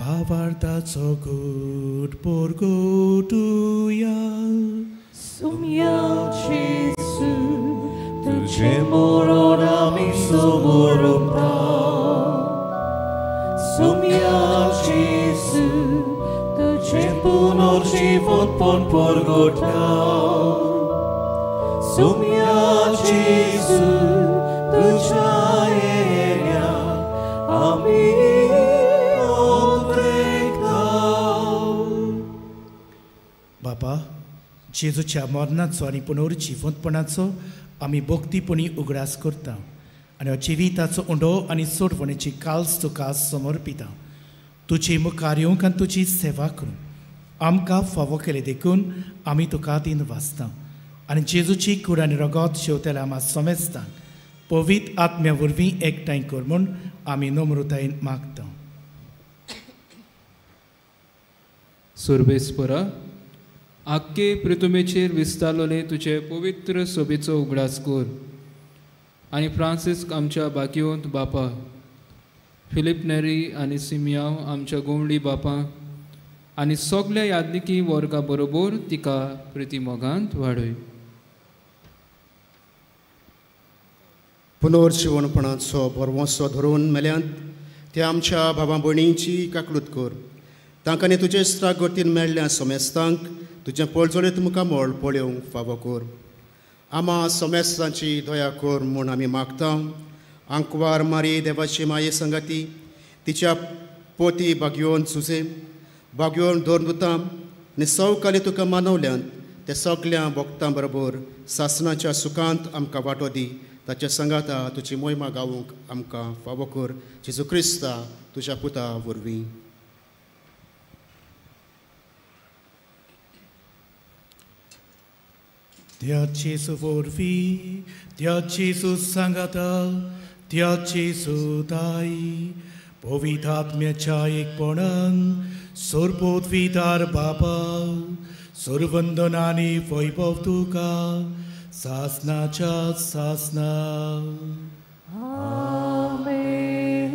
Vavartaco good porgotuia Sumia Jesu, Tudzie moronami somorupta. Sumia Jesu, Tudzie punożywot pon porgota. Sumia Jesu, Tudzia jeria, Amin. बापा जेजूच्या मरणाचो आनी पुनर्जिवंतपणाचो आमी भक्तीपणी उगडास करता आनी जिविताचो उंडो आनी सोडवणेची काल्स तुका समर्पिता. तुजी मुखार येवंक आनी तुजी सेवा करूं आमकां फावो केले देखून आमी तुका दिन वाचता आनी जेजूची कूड आनी रगत शेवतेल्या आमा समेस्तांक पवित्र आत्म्या वरवीं एकठांय कर म्हूण आमी नम्रतायेन मागता. सुर्वेस्परा आख्खे पृथ्वीचेर विस्तारलोले तुजे पवित्र सोबीचो उगडास कर आनी फ्रांसिस्क आमच्या बाकिवंत बापा, फिलिप नेरी आनी सिमियांव आमच्या गोंवळी बापा आनी सगल्या यादनिकी वर्गा बरोबर तिका प्रितीमोगांत वाडय. पुनर्जिवणपणाचो बरवंसो धरून मेल्यांत ते आमच्या भावा भयणींची काकलूत कर. तांकां आनी तुजे इश्टागतीन मेळ्ळ्या समेस्तांक तुजें पळजोळीत मुखामळ पळोवंक फावो कर. आमा समेस्तांची दया कर म्हूण आमी मागता. आंकवार मारी देवाची माये संगती तिच्या पोती बागयोन सुजे बागयोन दोरदुतां आनी सवकाली तुका मानवल्यांत ते सगल्या भक्तां बरोबर सासणाच्या सुखांत आमकां वांटो दी. ताच्या संगाता तुजी मोहिमा गावूंक आमकां फावो कर. जेजू क्रिस्ता तुज्या पुता वरवीं. Dia Jesu vorvi, Dia Jesu sangata, Dia Jesu dai, povitatmyacha ekponan, sorbodvidar baba, sorvandonani vaibhav tuka, sasnacha sasna. Amen.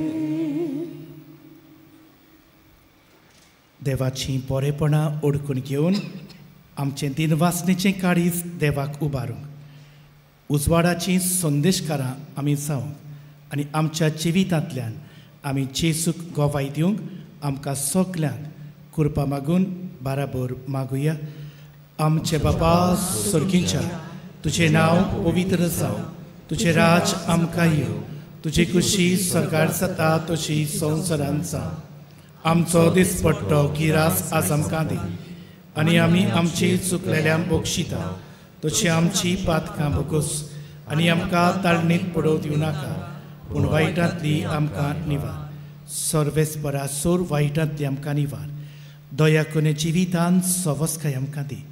देवाची बरेपणां ओळखून घेवन आमचे दिनवासनेचें काळीज देवाक उबारूंक उजवाडाची संदेशकारां आमी जावंक आनी आमच्या जिवितांतल्यान आमी जेजूक गोवाय दिवंक आमकां सगल्यांक कृपा मागून बाराबर मागुया. आमचे बापा सर्गींच्या तुजें नांव पवित्र जावं, तुजें राज आमकां येवं, तुजी खुशी सरकार जाता तशी संवसारांत जावं. आमचो दिसपट्टो गिरास आज आमकां दी आनी आमी आमची चुकलेल्यांक बक्षिता तशी आमची पातकां बगूस आनी आमकां ताळणीत पडोव दिवं नाका पूण वायटांतली आमकां निवार. सर्वेस्परा सोर वायटांतली आमकां निवार. दया करून जिवितांत सवस्काय आमकां दी.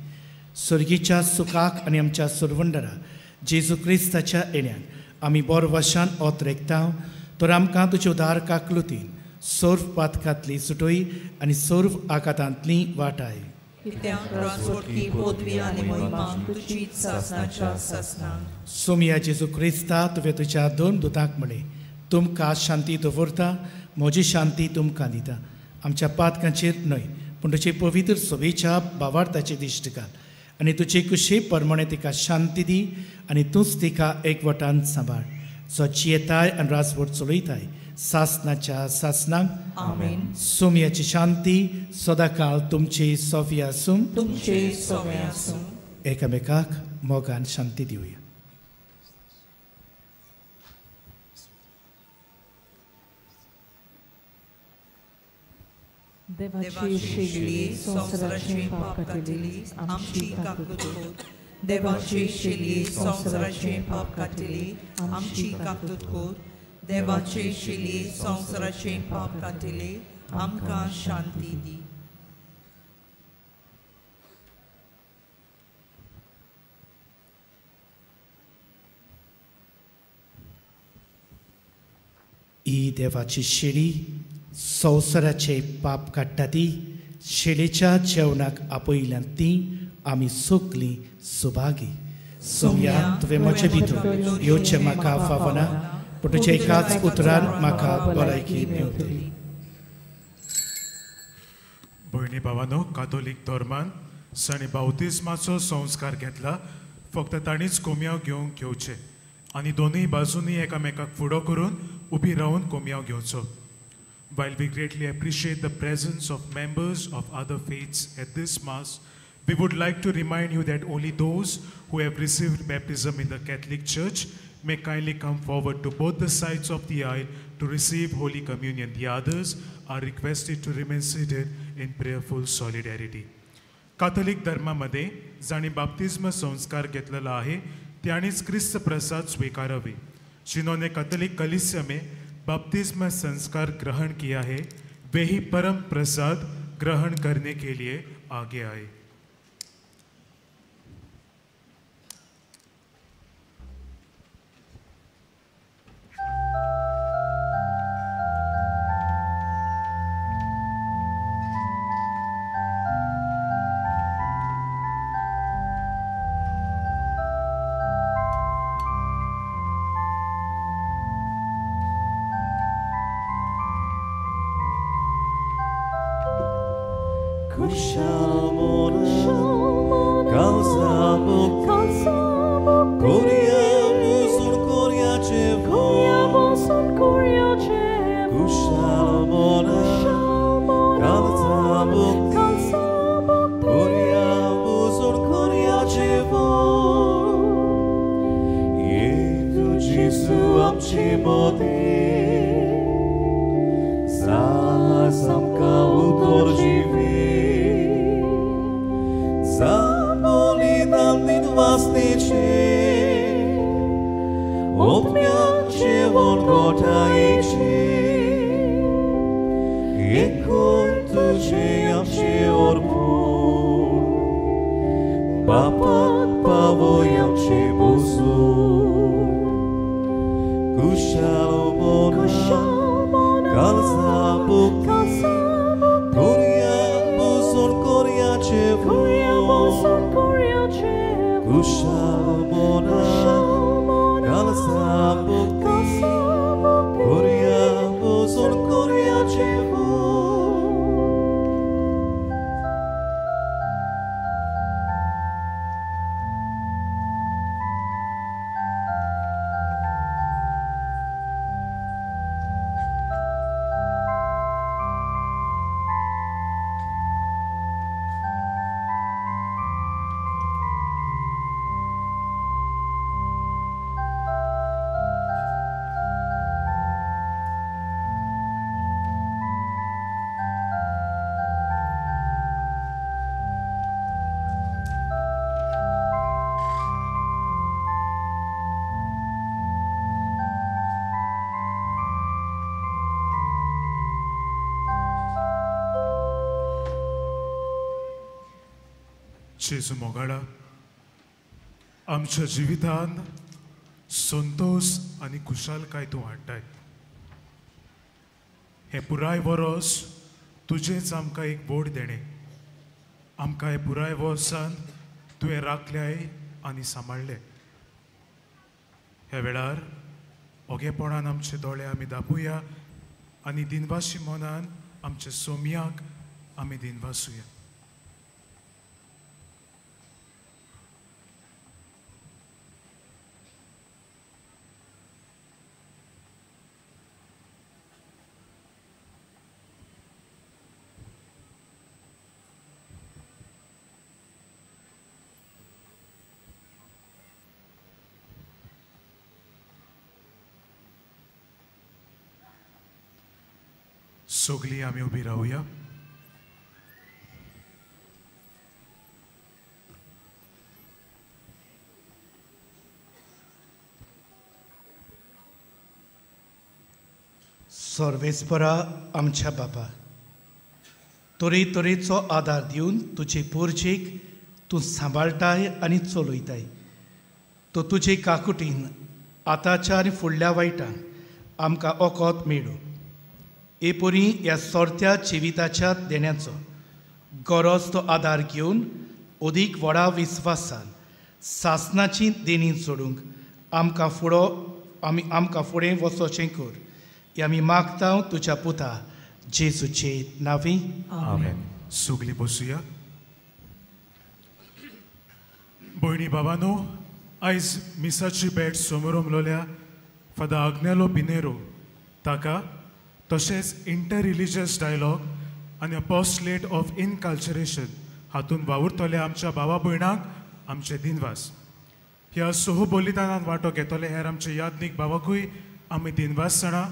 सर्गीच्या सुखाक आनी आमच्या सुरवंडरा जेजू क्रिस्ताच्या येण्याक आमी बरो वशान ओतरेकता तर आमकां तुज्या उदार काकलुतीन सर्व पातकांतली सुटोय आनी सर्व आकातांतली वाटाय. सोमिया जेजू क्रिस्ता तुवें तुज्या दोन दुतांक म्हणे तुमकां शांती दवरता, म्हजी शांती तुमकां दिता. आमच्या पातकांचेर न्हय पूण तुजे पवित्र सोबेच्या भावार्थाचेर दिश्ट घाल आनी तुजे कुशे परमणे तिका शांती दी आनी तूंच तिका एकवटान सांबाळ. जो जियेताय आनी राजवट चलयताय सासनाच्या सासनाक. आमेन. सोमियाची शांती सदाकाळ तुमचे सोफी आसूं. तुमचे सोबे आसूं. एकामेकाक मोगान शांती दिवया. देवाची शेली संवसाराचें पाप काटिली आमची काकूत. देवाची शेली संवसाराचें पाप काटिली आमची काकूत कोर. देवाची शेली संवसाराचें पाप काटिली आमकां शांती दी. ही देवाची शिडी संवसाराचे पाप काडटा ती शिडीच्या जेवणाक आपयल्यान ती आमी सगलीं सुभागी. सोम्या तुवें म्हजे भितर येवचें म्हाका फावना, पूण तुज्या एकाच उतरान म्हाका भलायकी मेळटली. भयणी भावानो, कातोलीक धर्मान जाणी बावतिस्माचो संस्कार घेतला फक्त ताणीच कोमयाव घेवंक येवचे आनी दोनूय बाजूंनी एकामेकाक फुडो करून उबी रावन कोमयाव घेवचो. While we greatly appreciate the presence of members of other faiths at this Mass, we would like to remind you that only those who have received baptism in the Catholic Church may kindly come forward to both the sides of the aisle to receive Holy Communion. The others are requested to remain seated in prayerful solidarity. Catholic धर्मामध्ये जाणी बाप्तिस्म संस्कार घेतलेला आहे त्यानेच ख्रिस्त प्रसाद स्वीकारावे. जिन्होंने Catholic कलीसिया में बपतिस्मा संस्कार ग्रहण किया है वे ही परम प्रसाद ग्रहण करने के लिए आगे आए. जेजू मोगाडा आमच्या जिवितान संतोष आनी खुशालकाय तूं हाडटाय. हे पुराय वरोस तुजेच आमकां एक बोड देणें. आमकां हे पुराय वर्सान तुवें राखल्याय आनी सांबाळ्ळे. ह्या वेळार ओगेपणान आमचे दोळे आमी धांपूया आनी दिनवाशी मनान आमच्या सोम्याक आमी दिनवासूया. सगळीं आमी उबी रावया. सर्वेस्परा आमच्या बापा, तरेतरेचो आदार दिवन तुजे पोरचेक तूं सांबाळटाय आनी चलयताय. तो तुजे काकुटीन आतांच्या आनी फुडल्या वायटान आमकां ओकोत मेळूं. एपुरी ह्या सोरत्या जिविताच्या देण्याचो गरज तो आदार घेवन अदीक व्हडा विस्वासान सासणाची देणी सोडूंक आमकां फुडें वचोचें कर. हें आमी मागता तुज्या पुता जेजूचे नांवी. आमेन. सुगली बसूया. भयणी बाबांनो, आयज मिसाची भेट समोर उमलोल्या फादर आग्नेलो पिनेरो ताका तशेंच इंटर रिलिजियस डायलॉग आनी पोस्टलेट ऑफ इनकल्चरेशन हातूंत वावुरतल्या आमच्या भावा भयणांक आमचे दिनवास. ह्या सोह बलिदानान वांटो घेतले हेर आमचे यादनीक भावाकूय आमी दिनवास जाणा.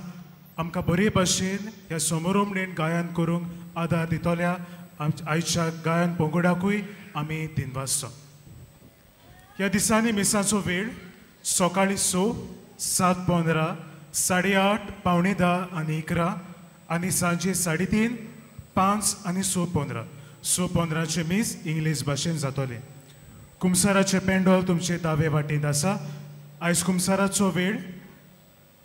आमकां बरे भाशेन ह्या समोरोमणेन गायन करूंक आदार दितल्या आयच्या गायन पंगडाकूय आमी दिनवास. ह्या दिसांनी मिसाचो वेळ सकाळी 6, 7:15, 8:30, 9:45 आनी 11 आनी सांजे 3:30, 5 आनी 6:15. 6:15चे मीस इंग्लीश भाशेन जातले. कुमसाराचे पेंडॉल तुमचे दावे वाटेंत आसा. आयज कुमसाराचो वेळ.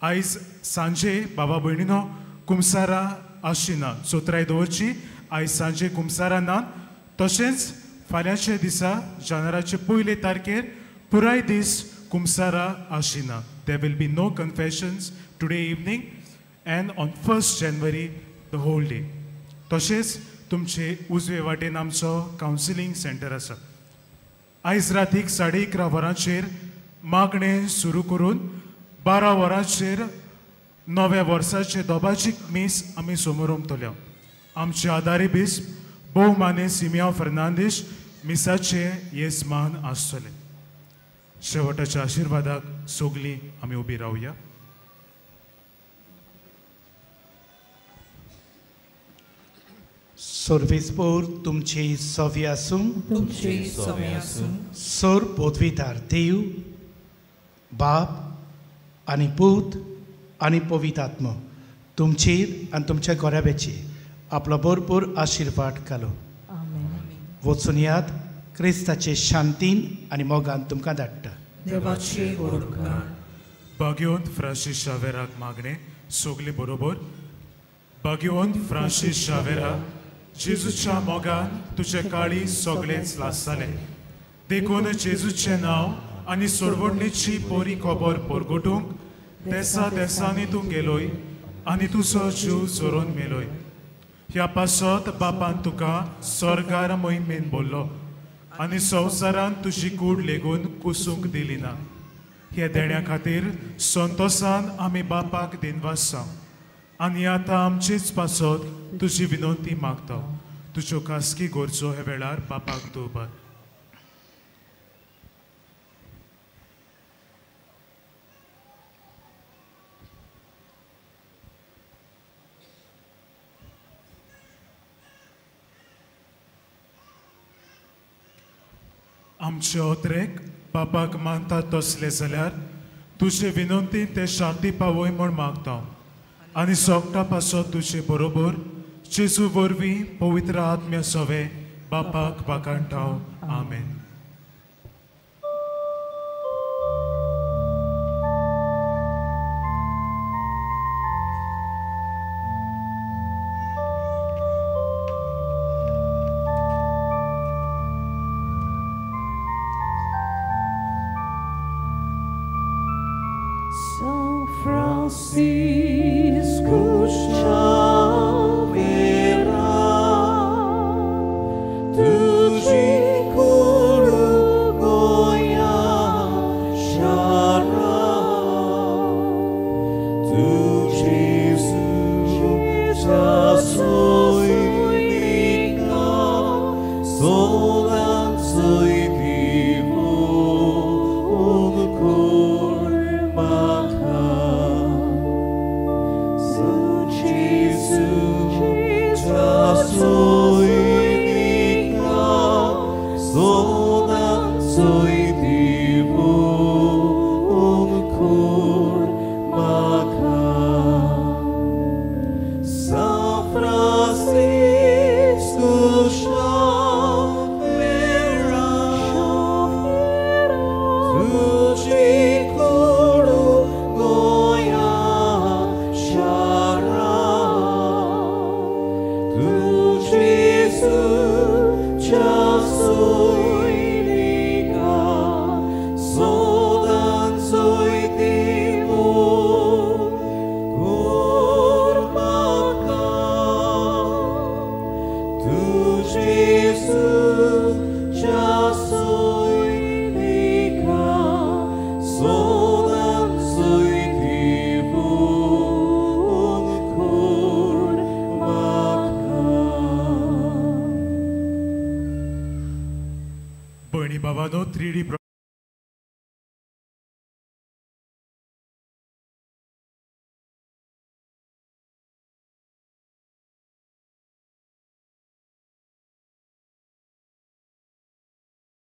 आयज सांजे बाबा भयणीनो कुमसारा आशिना, चोत्राय दवरची. आयज सांजे कुमसारा नात. तशेंच फाल्यांचे दिसा जानेराचे 1 तारखेर पुराय दीस कुमसारा आशिना. There will be no confessions today evening and on 1st January the whole day. तशेंच तुमचे उजवे वाटेन आमचो कावन्सिलींग सेंटर आसा. आयज रातीक 11:30 वरांचेर मागणें सुरू करून 12 वरांचेर नव्या वर्साचे दोबाचीक मीस आमी समोर उमतल्या. आमचे आदारी बीस भोवमाने सिमियांव फर्नांदीश मिसाचे येजमान आसतले. शेवटाच्या आशिर्वादाक सोगली आमी उबी रावया. सर्वेस्पोर तुमचे सवी आसूं. सोर पदवीदार देव बाप आनी पूत आनी पवित्र आत्मो तुमचेर आनी तुमच्या घोराब्याचेर आपलो भरपूर आशिर्वाद घालो. वचून याद क्रिस्ताचे शांतीन आनी मोगान तुमकां धाडटा. भाग्यवंत फ्रांसीस शावेराक मागणें सोगले बरोबर. भाग्यवंत फ्रांसीस शावेरा, जेजूच्या मोगान तुजे काळी सगळेंच लासताले. देखून जेजूचें नांव आनी सोडवणेची बरी खबर परगटूंक देसा देसांनी तूं गेलोय आनी तुजो जीव चोरून मेलोय. ह्या पासत बापान तुका स्वर्गार मोहिमेन बोल्लो आनी संवसारान तुजी कूड लेगून कुसूंक दिली ना. ह्या देण्या खातीर संतोशान आमी बापाक दिनवासा. आनी आतां आमचीच पासत तुजी विनंती मागता. तुज्यो खासगी गरजो हे वेळार बापाक दवर. आमचे ओत्रेक बापाक मानतात तसले जाल्यार तुजे विनंती ते शांती पावय म्हूण मागता. आनी सोगटा पासत तुजे बरोबर जेजू वरवीं पवित्र आत्म्या सवे बापाक वाकाणटाव. आमेन. 3D